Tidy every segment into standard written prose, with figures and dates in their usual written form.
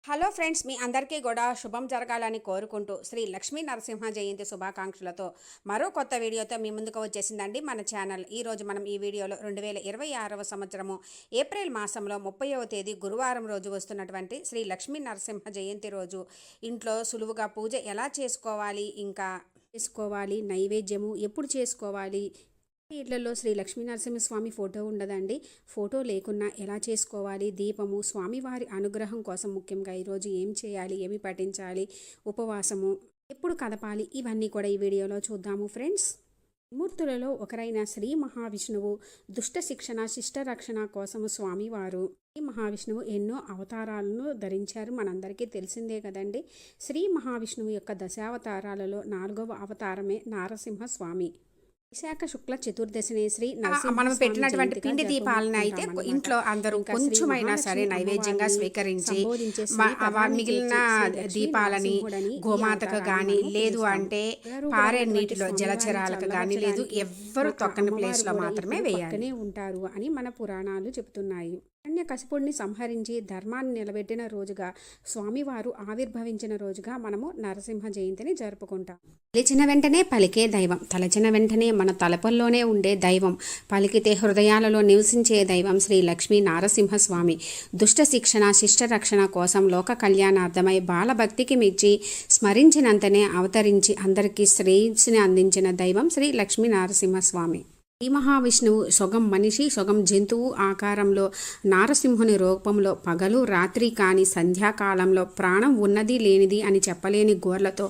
Hello friends, మీ అందరికీ కూడా శుభం జరగాలని కోరుకుంటూ శ్రీ లక్ష్మీ నరసింహ జయంతి శుభాకాంక్షలతో మరో కొత్త వీడియోతో మీ ముందుకు వచ్చేసిందండి మన ఛానల్. ఈరోజు మనం ఈ వీడియోలో 2026వ సంవత్సరము ఏప్రిల్ మాసంలో 30వ తేదీ గురువారం రోజు వస్తున్నటువంటి శ్రీ లక్ష్మీ నరసింహ జయంతి రోజు ఇంట్లో సులువుగా పూజ ఎలా చేసుకోవాలి, ఇంకా నైవేద్యము ఎప్పుడు చేసుకోవాలి, ఇళ్లలో శ్రీ లక్ష్మీనరసింహస్వామి ఫోటో ఉండదండి. ఫోటో లేకున్నా ఎలా చేసుకోవాలి, దీపము, స్వామివారి అనుగ్రహం కోసం ముఖ్యంగా ఈరోజు ఏం చేయాలి, ఏమి పఠించాలి, ఉపవాసము ఎప్పుడు కదపాలి, ఇవన్నీ కూడా ఈ వీడియోలో చూద్దాము ఫ్రెండ్స్. మూర్తులలో ఒకరైన శ్రీ మహావిష్ణువు దుష్ట శిక్షణ శిష్ట రక్షణ కోసము స్వామివారు శ్రీ మహావిష్ణువు ఎన్నో అవతారాలను ధరించారు. మనందరికీ తెలిసిందే కదండి. శ్రీ మహావిష్ణువు యొక్క దశావతారాలలో 4వ అవతారమే నారసింహస్వామి. విశాఖ శుక్ల చతుర్దశిని శ్రీ మనం పెట్టినటువంటి పిండి దీపాలను అయితే ఇంట్లో అందరూ కొంచెమైనా సరే నైవేద్యంగా స్వీకరించి మిగిలిన దీపాలని గోమాతకు కానీ లేదు అంటే పారే నీటిలో జలచరాలకు కానీ లేదు ఎవ్వరు తొక్కని ప్లేస్ లో మాత్రమే వేయాలి ఉంటారు అని మన పురాణాలు చెబుతున్నాయి. హిరణ్యకశిపుడిని సంహరించి ధర్మాన్ని నిలబెట్టిన రోజుగా, స్వామివారు ఆవిర్భవించిన రోజుగా మనము నరసింహ జయంతిని జరుపుకుంటాం. తలచిన వెంటనే పలికే దైవం, తలచిన వెంటనే మన తలపల్లోనే ఉండే దైవం, పలికితే హృదయాలలో నివసించే దైవం శ్రీ లక్ష్మీ నారసింహస్వామి. దుష్ట శిక్షణ శిష్ట రక్షణ కోసం లోక కళ్యాణార్థమై బాలభక్తికి మెచ్చి స్మరించినంతనే అవతరించి అందరికీ శ్రేయస్సుని అందించిన దైవం శ్రీ లక్ష్మీ నారసింహస్వామి. శ్రీ మహావిష్ణువు సొగం మనిషి సొగం జంతువు ఆకారంలో నారసింహుని రూపంలో పగలు రాత్రి కాని సంధ్యాకాలంలో ప్రాణం ఉన్నది లేనిది అని చెప్పలేని గోర్లతో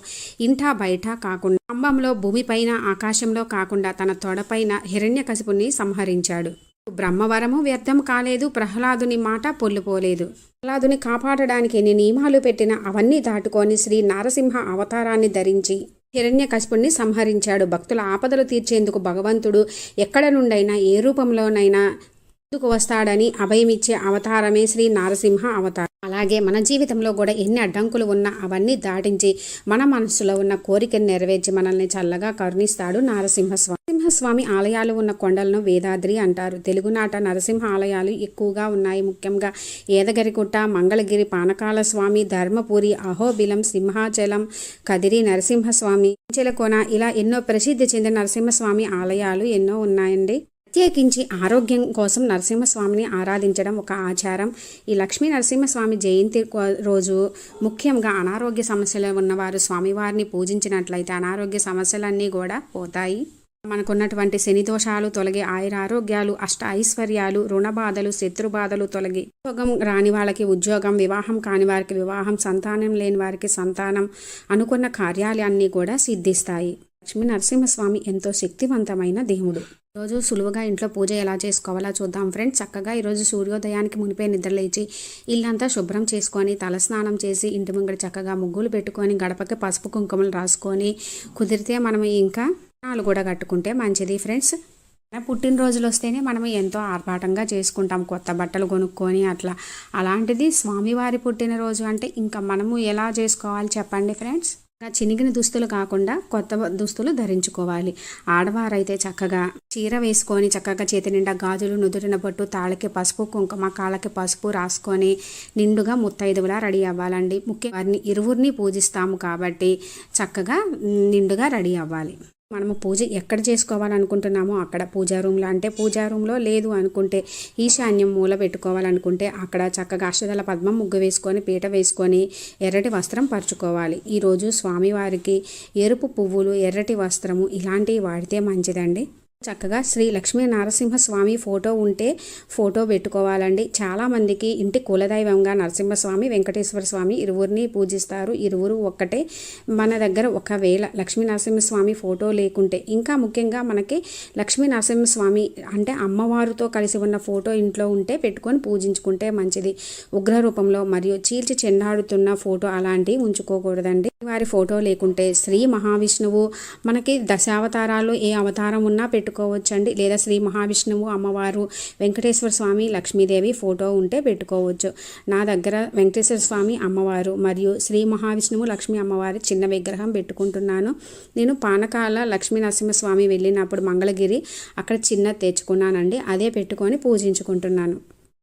ఇంటా బయట కాకుండా స్తంభంలో భూమిపైన ఆకాశంలో కాకుండా తన తొడపైన హిరణ్యకశిపుని సంహరించాడు. బ్రహ్మవరము వ్యర్థం కాలేదు, ప్రహ్లాదుని మాట పొల్లుపోలేదు. ప్రహ్లాదుని కాపాడడానికి ఎన్ని నియమాలు పెట్టినా అవన్నీ దాటుకొని శ్రీ నారసింహ అవతారాన్ని ధరించి హిరణ్యకశిపుణ్ణి సంహరించాడు. భక్తుల ఆపదలు తీర్చేందుకు భగవంతుడు ఎక్కడ నుండైనా ఏ రూపంలోనైనా ముందుకు వస్తాడని అభయమిచ్చే అవతారమే శ్రీ నారసింహ అవతారం. అలాగే మన జీవితంలో కూడా ఎన్ని అడ్డంకులు ఉన్నా అవన్నీ దాటించి మన మనసులో ఉన్న కోరికను నెరవేర్చి మనల్ని చల్లగా కరుణిస్తాడు నారసింహస్వామి. నరసింహస్వామి ఆలయాలు ఉన్న కొండలను వేదాద్రి అంటారు. తెలుగునాట నరసింహ ఆలయాలు ఎక్కువగా ఉన్నాయి. ముఖ్యంగా ఏదగిరిగుట్ట, మంగళగిరి, పానకాల స్వామి, ధర్మపురి, అహోబిలం, సింహాచలం, కదిరి నరసింహస్వామి, చెలకోన ఇలా ఎన్నో ప్రసిద్ధి చెందిన నరసింహస్వామి ఆలయాలు ఎన్నో ఉన్నాయండి. ప్రత్యేకించి ఆరోగ్యం కోసం నరసింహస్వామిని ఆరాధించడం ఒక ఆచారం. ఈ లక్ష్మీ నరసింహస్వామి జయంతి రోజు ముఖ్యంగా అనారోగ్య సమస్యలు ఉన్నవారు స్వామివారిని పూజించినట్లయితే అనారోగ్య సమస్యలన్నీ కూడా పోతాయి. మనకున్నటువంటి శని దోషాలు తొలగి ఆయురారోగ్యాలు, అష్ట ఐశ్వర్యాలు, రుణ బాధలు, శత్రు బాధలు తొలగి ఉద్యోగం రాని వాళ్ళకి ఉద్యోగం, వివాహం కాని వారికి వివాహం, సంతానం లేని వారికి సంతానం, అనుకున్న కార్యాలన్నీ కూడా సిద్ధిస్తాయి. లక్ష్మీ నరసింహస్వామి ఎంతో శక్తివంతమైన దేవుడు. ఈరోజు సులువుగా ఇంట్లో పూజ ఎలా చేసుకోవాలో చూద్దాం ఫ్రెండ్స్. చక్కగా ఈరోజు సూర్యోదయానికి మునిపే నిద్రలేచి ఇల్లంతా శుభ్రం చేసుకొని తలస్నానం చేసి ఇంటి ముంగడ చక్కగా ముగ్గులు పెట్టుకొని గడపకి పసుపు కుంకుమలు రాసుకొని కుదిరితే మనం ఇంకా నాలు కూడా కట్టుకుంటే మంచిది ఫ్రెండ్స్. పుట్టినరోజులు వస్తేనే మనం ఎంతో ఆర్భాటంగా చేసుకుంటాం, కొత్త బట్టలు కొనుక్కొని అట్లా. అలాంటిది స్వామివారి పుట్టినరోజు అంటే ఇంకా మనము ఎలా చేసుకోవాలి చెప్పండి ఫ్రెండ్స్. చినిగిన దుస్తులు కాకుండా కొత్త దుస్తులు ధరించుకోవాలి. ఆడవారైతే చక్కగా చీర వేసుకొని చక్కగా చేతి నిండా గాజులు, నుదుటిన పట్టు, తాళకి పసుపు కుంకుమ, కాళ్ళకి పసుపు రాసుకొని నిండుగా ముత్తైదువులా రెడీ అవ్వాలండి. ముఖ్యంగా వారిని ఇరువురిని పూజిస్తాము కాబట్టి చక్కగా నిండుగా రెడీ అవ్వాలి. మనము పూజ ఎక్కడ చేసుకోవాలనుకుంటున్నామో అక్కడ పూజా రూమ్లో, అంటే పూజా రూమ్లో లేదు అనుకుంటే ఈశాన్యం మూల పెట్టుకోవాలనుకుంటే అక్కడ చక్కగా అష్టదళ పద్మం ముగ్గు వేసుకొని పీట వేసుకొని ఎర్రటి వస్త్రం పరుచుకోవాలి. ఈరోజు స్వామివారికి ఎరుపు పువ్వులు, ఎర్రటి వస్త్రము ఇలాంటివి వాడితే మంచిదండి. చక్కగా శ్రీ లక్ష్మీ నరసింహస్వామి ఫోటో ఉంటే ఫోటో పెట్టుకోవాలండి. చాలామందికి ఇంటి కులదైవంగా నరసింహస్వామి, వెంకటేశ్వర స్వామి ఇరువురిని పూజిస్తారు. ఇరువురు ఒక్కటే. మన దగ్గర ఒకవేళ లక్ష్మీ నరసింహస్వామి ఫోటో లేకుంటే, ఇంకా ముఖ్యంగా మనకి లక్ష్మీ నరసింహస్వామి అంటే అమ్మవారితో కలిసి ఉన్న ఫోటో ఇంట్లో ఉంటే పెట్టుకొని పూజించుకుంటే మంచిది. ఉగ్ర రూపంలో మరియు చీల్చి చెండాడుతున్న ఫోటో అలాంటివి ఉంచుకోకూడదండి. వారి ఫోటో లేకుంటే శ్రీ మహావిష్ణువు మనకి దశావతారాలు ఏ అవతారం ఉన్నా పెట్టుకోవచ్చండి. లేదా శ్రీ మహావిష్ణువు, అమ్మవారు, వెంకటేశ్వర స్వామి, లక్ష్మీదేవి ఫోటో ఉంటే పెట్టుకోవచ్చు. నా దగ్గర వెంకటేశ్వర స్వామి, అమ్మవారు మరియు శ్రీ మహావిష్ణువు, లక్ష్మీ అమ్మవారి చిన్న విగ్రహం పెట్టుకుంటున్నాను. నేను పానకాల లక్ష్మీ నరసింహస్వామి వెళ్ళినప్పుడు మంగళగిరి అక్కడ చిన్న తెచ్చుకున్నానండి. అదే పెట్టుకొని పూజించుకుంటున్నాను.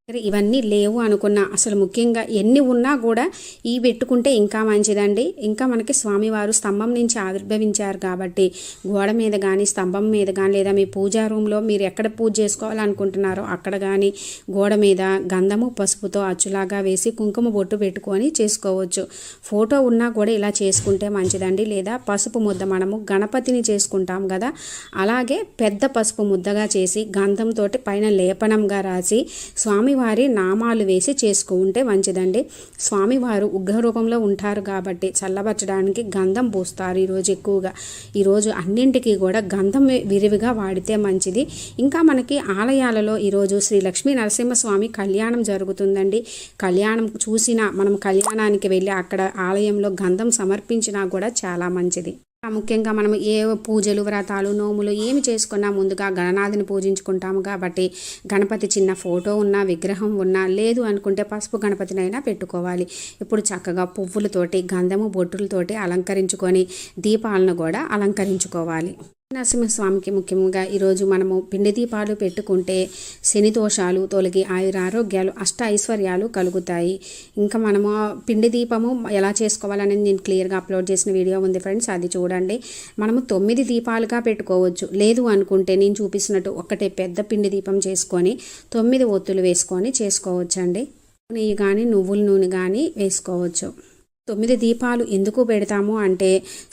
ఇవన్నీ లేవు అనుకున్నా అసలు ముఖ్యంగా ఎన్ని ఉన్నా కూడా ఈ పెట్టుకుంటే ఇంకా మంచిదండి. ఇంకా మనకి స్వామివారు స్తంభం నుంచి ఆవిర్భవించారు కాబట్టి గోడ మీద కానీ స్తంభం మీద కానీ లేదా మీ పూజా రూమ్లో మీరు ఎక్కడ పూజ చేసుకోవాలనుకుంటున్నారో అక్కడ కానీ గోడ మీద గంధము పసుపుతో అచ్చులాగా వేసి కుంకుమ బొట్టు పెట్టుకొని చేసుకోవచ్చు. ఫోటో ఉన్నా కూడా ఇలా చేసుకుంటే మంచిదండి. లేదా పసుపు ముద్ద మనము గణపతిని చేసుకుంటాం కదా, అలాగే పెద్ద పసుపు ముద్దగా చేసి గంధంతో పైన లేపనంగా రాసి స్వామివారి నామాలు వేసి చేసుకుంటే మంచిదండి. స్వామివారు ఉగ్రరూపంలో ఉంటారు కాబట్టి చల్లబరచడానికి గంధం పూస్తారు ఈరోజు ఎక్కువగా. ఈరోజు అన్నింటికీ కూడా గంధం విరివిగా వాడితే మంచిది. ఇంకా మనకి ఆలయాలలో ఈరోజు శ్రీ లక్ష్మీ నరసింహస్వామి కళ్యాణం జరుగుతుందండి. కళ్యాణం చూసినా మనం కళ్యాణానికి వెళ్ళి అక్కడ ఆలయంలో గంధం సమర్పించినా కూడా చాలా మంచిది. ముఖ్యంగా మనం ఏ పూజలు వ్రతాలు నోములు ఏమి చేసుకున్నా ముందుగా గణనాథుని పూజించుకుంటాము కాబట్టి గణపతి చిన్న ఫోటో ఉన్నా విగ్రహం ఉన్నా లేదు అనుకుంటే పసుపు గణపతినైనా పెట్టుకోవాలి. ఇప్పుడు చక్కగా పువ్వులతోటి గంధము బొట్టులతోటి అలంకరించుకొని దీపాలను కూడా అలంకరించుకోవాలి. నరసింహస్వామికి ముఖ్యంగా ఈరోజు మనము పిండి దీపాలు పెట్టుకుంటే శని దోషాలు తొలగి ఆయురారోగ్యాలు అష్ట ఐశ్వర్యాలు కలుగుతాయి. ఇంకా మనము పిండి దీపము ఎలా చేసుకోవాలనేది నేను క్లియర్గా అప్లోడ్ చేసిన వీడియో ఉంది ఫ్రెండ్స్, అది చూడండి. మనము 9 దీపాలుగా పెట్టుకోవచ్చు. లేదు అనుకుంటే నేను చూపిస్తున్నట్టు ఒకటే పెద్ద పిండి దీపం చేసుకొని 9 ఒత్తులు వేసుకొని చేసుకోవచ్చండి. నెయ్యి కానీ నువ్వుల నూనె కానీ వేసుకోవచ్చు. 9 దీపాలు ఎందుకు పెడతాము అంటే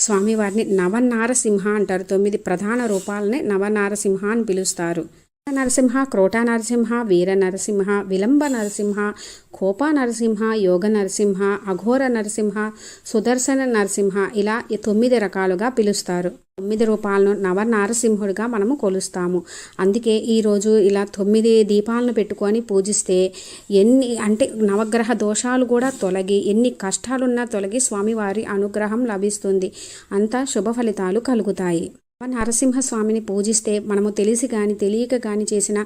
స్వామివారిని నవనారసింహ అంటారు. 9 ప్రధాన రూపాలని నవనారసింహ అని పిలుస్తారు. నరసింహ, క్రోట నరసింహ, వీర నరసింహ, విలంబ నరసింహ, కోప నరసింహ, యోగ నరసింహ, అఘోర నరసింహ, సుదర్శన నరసింహ, ఇలా 9 రకాలుగా పిలుస్తారు. 9 రూపాలను నవనారసింహుడిగా మనము కొలుస్తాము. అందుకే ఈరోజు ఇలా 9 దీపాలను పెట్టుకొని పూజిస్తే ఎన్ని అంటే నవగ్రహ దోషాలు కూడా తొలగి ఎన్ని కష్టాలున్నా తొలగి స్వామివారి అనుగ్రహం లభిస్తుంది. అంతా శుభ ఫలితాలు కలుగుతాయి. నరసింహస్వామిని పూజిస్తే మనము తెలిసి కానీ తెలియక కానీ చేసిన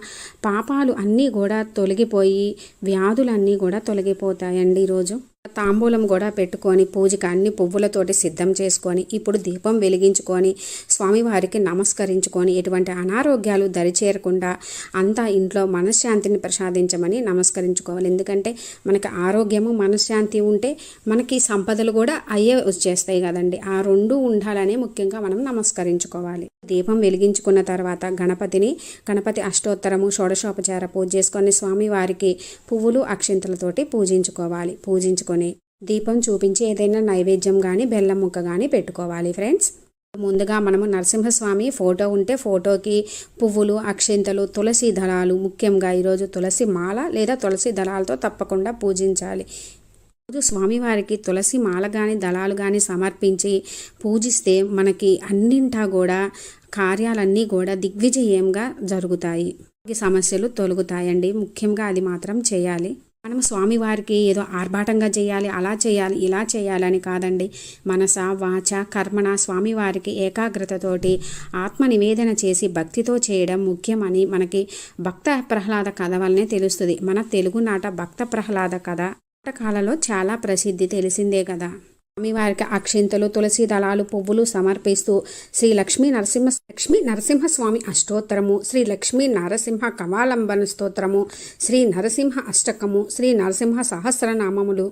పాపాలు అన్నీ కూడా తొలగిపోయి వ్యాధులన్నీ కూడా తొలగిపోతాయండి. ఈరోజు తాంబూలం కూడా పెట్టుకొని పూజకి అన్ని పువ్వులతోటి సిద్ధం చేసుకొని ఇప్పుడు దీపం వెలిగించుకొని స్వామివారికి నమస్కరించుకొని ఎటువంటి అనారోగ్యాలు దరిచేరకుండా అంతా ఇంట్లో మనశ్శాంతిని ప్రసాదించమని నమస్కరించుకోవాలి. ఎందుకంటే మనకి ఆరోగ్యము మనశ్శాంతి ఉంటే మనకి సంపదలు కూడా అయ్యే వచ్చేస్తాయి కదండి. ఆ రెండు ఉండాలని ముఖ్యంగా మనం నమస్కరించుకోవాలి. దీపం వెలిగించుకున్న తర్వాత గణపతి అష్టోత్తరము షోడశోపచార పూజ చేసుకొని స్వామివారికి పువ్వులు అక్షింతలతోటి పూజించుకొని దీపం చూపించి ఏదైనా నైవేద్యం కానీ బెల్లం ముక్క కానీ పెట్టుకోవాలి ఫ్రెండ్స్. ముందుగా మనము నరసింహస్వామి ఫోటో ఉంటే ఫోటోకి పువ్వులు అక్షింతలు తులసి దళాలు, ముఖ్యంగా ఈరోజు తులసి మాల లేదా తులసి దళాలతో తప్పకుండా పూజించాలి. రోజు స్వామివారికి తులసి మాల కానీ దళాలు కానీ సమర్పించి పూజిస్తే మనకి అన్నింటా కూడా కార్యాలన్నీ కూడా దిగ్విజయంగా జరుగుతాయి. సమస్యలు తొలగుతాయండి. ముఖ్యంగా అది మాత్రం చేయాలి. మనం స్వామివారికి ఏదో ఆర్భాటంగా చేయాలి, అలా చేయాలి, ఇలా చేయాలని కాదండి. మనస వాచ కర్మణ స్వామివారికి ఏకాగ్రతతోటి ఆత్మ నివేదన చేసి భక్తితో చేయడం ముఖ్యమని మనకి భక్త ప్రహ్లాద కథ వల్లనే తెలుస్తుంది. మన తెలుగునాట భక్త ప్రహ్లాద కథ నాటకాలలో చాలా ప్రసిద్ధి తెలిసిందే కదా. స్వామివారికి అక్షింతలు తులసి దళాలు పువ్వులు సమర్పిస్తూ శ్రీ లక్ష్మీ నరసింహస్వామి అష్టోత్తరము, శ్రీ లక్ష్మీ నరసింహ కమాలంబన స్తోత్రము, శ్రీ నరసింహ అష్టకము, శ్రీ నరసింహ సహస్రనామములు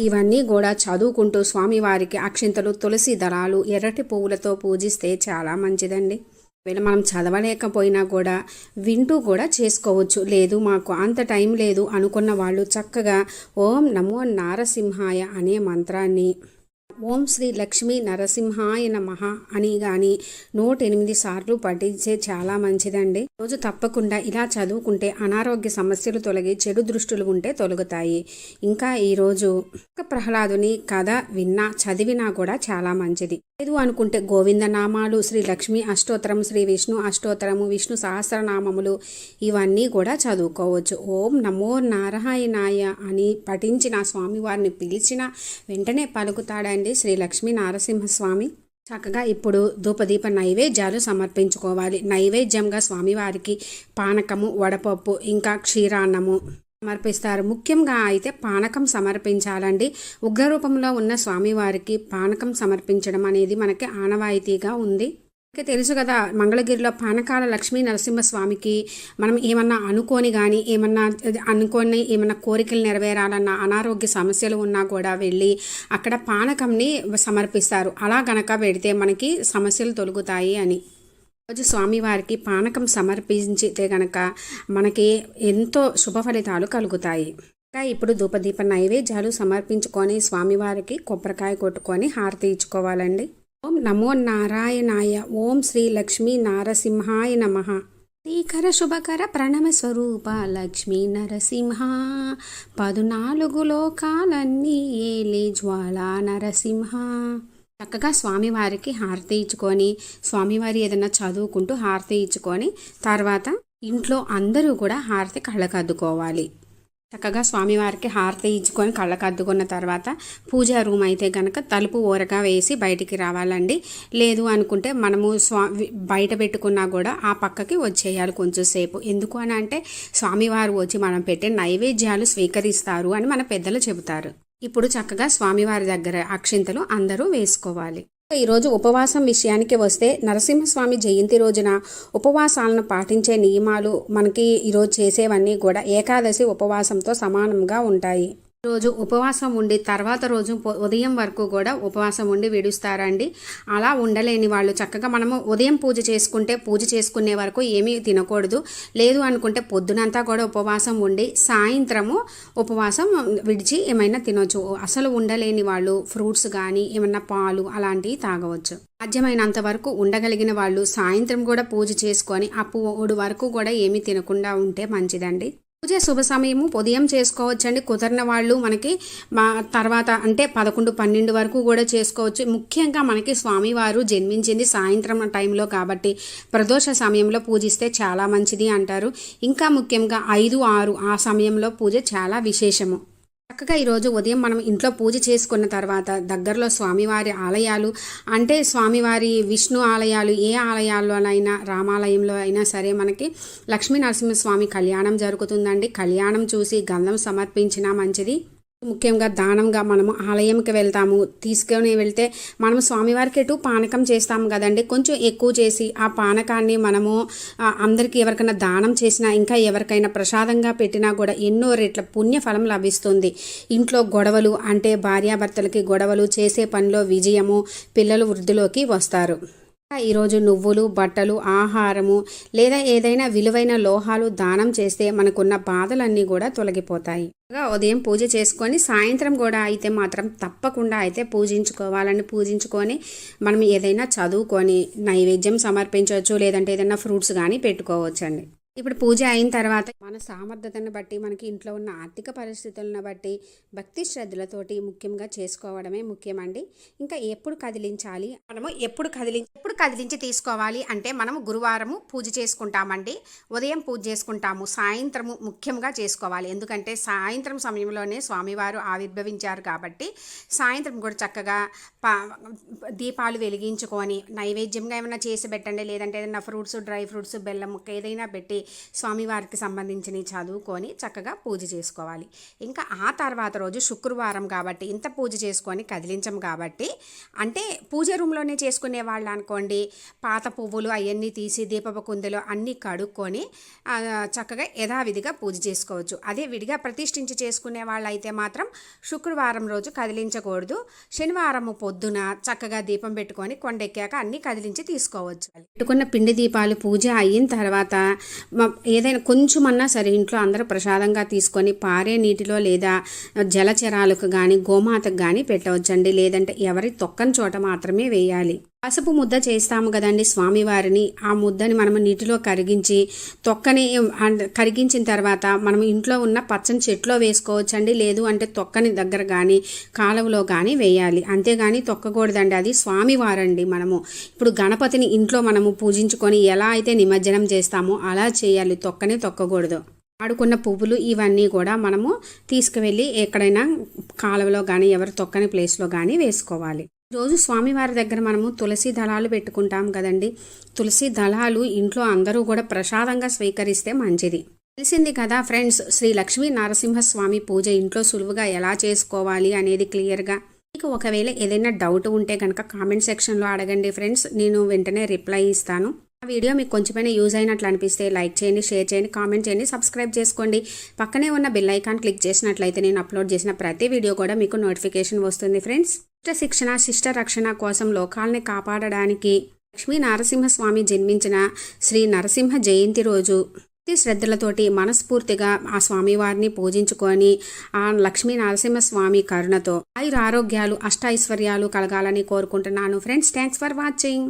ఇవన్నీ కూడా చదువుకుంటూ స్వామివారికి అక్షింతలు తులసి దళాలు ఎర్రటి పువ్వులతో పూజిస్తే చాలా మంచిదండి. ఒకవేళ మనం చదవలేకపోయినా కూడా వింటూ కూడా చేసుకోవచ్చు. లేదు మాకు అంత టైం లేదు అనుకున్న వాళ్ళు చక్కగా ఓం నమో నారసింహాయ అనే మంత్రాన్ని ఓం శ్రీ లక్ష్మీ నరసింహాయ నమః అని కానీ 108 సార్లు పఠించే చాలా మంచిదండి. రోజు తప్పకుండా ఇలా చదువుకుంటే అనారోగ్య సమస్యలు తొలగి చెడు దృష్టులు ఉంటే తొలగుతాయి. ఇంకా ఈరోజు ప్రహ్లాదుని కథ చదివినా కూడా చాలా మంచిది. లేదు అనుకుంటే గోవింద నామాలు, శ్రీ లక్ష్మీ అష్టోత్తరం, శ్రీ విష్ణు అష్టోత్తరము, విష్ణు సహస్రనామములు ఇవన్నీ కూడా చదువుకోవచ్చు. ఓం నమో నారాయణాయ అని పఠించిన స్వామివారిని పిలిచిన వెంటనే పలుకుతాడండి శ్రీ లక్ష్మీ నరసింహస్వామి. చక్కగా ఇప్పుడు ధూపదీప నైవేద్యాలు సమర్పించుకోవాలి. నైవేద్యంగా స్వామివారికి పానకము, వడపప్పు, ఇంకా క్షీరాన్నము సమర్పిస్తారు. ముఖ్యంగా అయితే పానకం సమర్పించాలండి. ఉగ్రరూపంలో ఉన్న స్వామివారికి పానకం సమర్పించడం అనేది మనకి ఆనవాయితీగా ఉంది. తెలుసు కదా, మంగళగిరిలో పానకాల లక్ష్మీ నరసింహస్వామికి మనం ఏమన్నా అనుకోని ఏమన్నా కోరికలు నెరవేరాలన్న అనారోగ్య సమస్యలు ఉన్నా కూడా వెళ్ళి అక్కడ పానకంని సమర్పిస్తారు. అలా గనక పెడితే మనకి సమస్యలు తొలగుతాయి అని. రోజు స్వామివారికి పానకం సమర్పించితే గనక మనకి ఎంతో శుభ ఫలితాలు కలుగుతాయి. ఇంకా ఇప్పుడు ధూపదీప నైవేద్యాలు సమర్పించుకొని స్వామివారికి కొబ్బరికాయ కొట్టుకొని హారతి ఇచ్చుకోవాలండి. ఓం నమో నారాయణాయ. ఓం శ్రీ లక్ష్మీ నారసింహాయ నమః. శ్రీకర శుభకర ప్రణమ స్వరూప లక్ష్మీ నరసింహ, 14 లోకాలన్నీ ఏలి జ్వాలా నరసింహ. చక్కగా స్వామివారికి హారతి ఇచ్చుకొని, స్వామివారి ఏదైనా చదువుకుంటూ హారతి ఇచ్చుకొని తర్వాత ఇంట్లో అందరూ కూడా హారతి కళ్ళకద్దుకోవాలి. చక్కగా స్వామివారికి హారతి ఇచ్చుకొని కళ్ళకు అద్దుకున్న తర్వాత పూజా రూమ్ అయితే కనుక తలుపు ఓరగా వేసి బయటికి రావాలండి. లేదు అనుకుంటే మనము బయట పెట్టుకున్నా కూడా ఆ పక్కకి వచ్చేయాలి కొంచెం సేపు. ఎందుకు అని అంటే స్వామివారు వచ్చి మనం పెట్టే నైవేద్యాలు స్వీకరిస్తారు అని మన పెద్దలు చెబుతారు. ఇప్పుడు చక్కగా స్వామివారి దగ్గర అక్షింతలు అందరూ వేసుకోవాలి. ఈరోజు ఉపవాసం విషయానికి వస్తే నరసింహస్వామి జయంతి రోజున ఉపవాసాలను పాటించే నియమాలు మనకి ఈరోజు చేసేవన్నీ కూడా ఏకాదశి ఉపవాసంతో సమానంగా ఉంటాయి. రోజు ఉపవాసం ఉండి తర్వాత రోజు ఉదయం వరకు కూడా ఉపవాసం ఉండి విడుస్తారండి. అలా ఉండలేని వాళ్ళు చక్కగా మనము ఉదయం పూజ చేసుకునే వరకు ఏమీ తినకూడదు. లేదు అనుకుంటే పొద్దునంతా కూడా ఉపవాసం ఉండి సాయంత్రము ఉపవాసం విడిచి ఏమైనా తినొచ్చు. అసలు ఉండలేని వాళ్ళు ఫ్రూట్స్ కానీ ఏమన్నా పాలు అలాంటివి తాగవచ్చు. సాధ్యమైనంత వరకు ఉండగలిగిన వాళ్ళు సాయంత్రం కూడా పూజ చేసుకొని అప్పుడు వరకు కూడా ఏమీ తినకుండా ఉంటే మంచిదండి. పూజ శుభ సమయము ఉదయం చేసుకోవచ్చండి. కుదరిన వాళ్ళు మనకి తర్వాత అంటే 11-12 వరకు కూడా చేసుకోవచ్చు. ముఖ్యంగా మనకి స్వామివారు జన్మించింది సాయంత్రం టైంలో కాబట్టి ప్రదోష సమయంలో పూజిస్తే చాలా మంచిది అంటారు. ఇంకా ముఖ్యంగా 5-6 ఆ సమయంలో పూజ చాలా విశేషము. చక్కగా ఈరోజు ఉదయం మనం ఇంట్లో పూజ చేసుకున్న తర్వాత దగ్గరలో స్వామివారి ఆలయాలు అంటే స్వామివారి విష్ణు ఆలయాలు ఏ ఆలయాల్లోనైనా రామాలయంలో అయినా సరే మనకి లక్ష్మీ నరసింహస్వామి కళ్యాణం జరుగుతుందండి. కళ్యాణం చూసి గంధం సమర్పించినా మంచిది. ముఖ్యంగా దానంగా మనము ఆలయంకి వెళ్తాము, తీసుకొని వెళ్తే మనము స్వామివారికి ఎటు పానకం చేస్తాము కదండి. కొంచెం ఎక్కువ చేసి ఆ పానకాన్ని మనము అందరికీ ఎవరికైనా దానం చేసినా ఇంకా ఎవరికైనా ప్రసాదంగా పెట్టినా కూడా ఎన్నో రెట్ల పుణ్యఫలం లభిస్తుంది. ఇంట్లో గొడవలు అంటే భార్యాభర్తలకి గొడవలు, చేసే పనిలో విజయము, పిల్లలు వృద్ధిలోకి వస్తారు. ఈరోజు నువ్వులు, బట్టలు, ఆహారము లేదా ఏదైనా విలువైన లోహాలు దానం చేస్తే మనకున్న బాధలన్నీ కూడా తొలగిపోతాయి. ఉదయం పూజ చేసుకొని సాయంత్రం కూడా అయితే మాత్రం తప్పకుండా అయితే పూజించుకొని మనం ఏదైనా చదువుకొని నైవేద్యం సమర్పించవచ్చు. లేదంటే ఏదైనా ఫ్రూట్స్ కానీ పెట్టుకోవచ్చండి. ఇప్పుడు పూజ అయిన తర్వాత మన సామర్థ్యతను బట్టి మనకి ఇంట్లో ఉన్న ఆర్థిక పరిస్థితులను బట్టి భక్తి శ్రద్ధలతోటి ముఖ్యంగా చేసుకోవడమే ముఖ్యమండి. ఇంకా ఎప్పుడు కదిలించాలి, మనము ఎప్పుడు కదిలించి తీసుకోవాలి అంటే మనము గురువారము పూజ చేసుకుంటామండి. ఉదయం పూజ చేసుకుంటాము, సాయంత్రము ముఖ్యంగా చేసుకోవాలి. ఎందుకంటే సాయంత్రం సమయంలోనే స్వామివారు ఆవిర్భవించారు కాబట్టి సాయంత్రం కూడా చక్కగా దీపాలు వెలిగించుకొని నైవేద్యంగా ఏమైనా చేసి పెట్టండి. లేదంటే ఏదైనా ఫ్రూట్స్, డ్రై ఫ్రూట్స్, బెల్లం ముక్క ఏదైనా పెట్టి స్వామివారికి సంబంధించినవి చదువుకొని చక్కగా పూజ చేసుకోవాలి. ఇంకా ఆ తర్వాత రోజు శుక్రవారం కాబట్టి ఇంత పూజ చేసుకొని కదిలించం కాబట్టి అంటే పూజ రూమ్లోనే చేసుకునే వాళ్ళు అనుకోండి, పాత పువ్వులు అవన్నీ తీసి దీపపు కుందెలు అన్నీ కడుక్కొని చక్కగా యథావిధిగా పూజ చేసుకోవచ్చు. అదే విడిగా ప్రతిష్ఠించి చేసుకునే వాళ్ళు అయితే మాత్రం శుక్రవారం రోజు కదిలించకూడదు. శనివారం పొద్దున చక్కగా దీపం పెట్టుకొని కొండెక్కాక అన్నీ కదిలించి తీసుకోవచ్చు. పెట్టుకున్న పిండి దీపాలు పూజ అయిన తర్వాత ఏదైనా కొంచెమన్నా సరే ఇంట్లో అందరూ ప్రసాదంగా తీసుకొని పారే నీటిలో లేదా జలచరాలకు కానీ గోమాతకు కానీ పెట్టవచ్చండి. లేదంటే ఎవరి తొక్కని చోట మాత్రమే వేయాలి. పసుపు ముద్ద చేస్తాము కదండి స్వామివారిని, ఆ ముద్దని మనము నీటిలో కరిగించి తొక్కని కరిగించిన తర్వాత మనం ఇంట్లో ఉన్న పచ్చని చెట్లో వేసుకోవచ్చండి. లేదు అంటే తొక్కని దగ్గర కానీ కాలువలో కానీ వేయాలి. అంతేగాని తొక్కకూడదండి, అది స్వామివారండి. మనము ఇప్పుడు గణపతిని ఇంట్లో మనము పూజించుకొని ఎలా అయితే నిమజ్జనం చేస్తామో అలా చేయాలి, తొక్కనే తొక్కకూడదు. ఆడుకున్న పువ్వులు ఇవన్నీ కూడా మనము తీసుకువెళ్ళి ఎక్కడైనా కాలువలో కానీ ఎవరు తొక్కని ప్లేస్లో కానీ వేసుకోవాలి. రోజు స్వామివారి దగ్గర మనము తులసి దళాలు పెట్టుకుంటాం కదండి. తులసి దళాలు ఇంట్లో అందరూ కూడా ప్రసాదంగా స్వీకరిస్తే మంచిది. తెలిసింది కదా ఫ్రెండ్స్, శ్రీ లక్ష్మీ నరసింహస్వామి పూజ ఇంట్లో సులువుగా ఎలా చేసుకోవాలి అనేది క్లియర్గా. మీకు ఒకవేళ ఏదైనా డౌట్ ఉంటే కనుక కామెంట్ సెక్షన్లో అడగండి ఫ్రెండ్స్, నేను వెంటనే రిప్లై ఇస్తాను. ఆ వీడియో మీకు కొంచెమైనా యూజ్ అయినట్లు అనిపిస్తే లైక్ చేయండి, షేర్ చేయండి, కామెంట్ చేయండి, సబ్స్క్రైబ్ చేసుకోండి. పక్కనే ఉన్న బెల్ ఐకాన్ క్లిక్ చేసినట్లయితే నేను అప్లోడ్ చేసిన ప్రతి వీడియో కూడా మీకు నోటిఫికేషన్ వస్తుంది ఫ్రెండ్స్. శిక్షణ శిష్ట రక్షణ కోసం లోకాల్ని కాపాడడానికి లక్ష్మీ నరసింహస్వామి జన్మించిన శ్రీ నరసింహ జయంతి రోజు శ్రద్ధలతోటి మనస్ఫూర్తిగా ఆ స్వామివారిని పూజించుకొని ఆ లక్ష్మీ నరసింహస్వామి కరుణతో ఆయురారోగ్యాలు అష్టైశ్వర్యాలు కలగాలని కోరుకుంటున్నాను ఫ్రెండ్స్. Thanks for watching.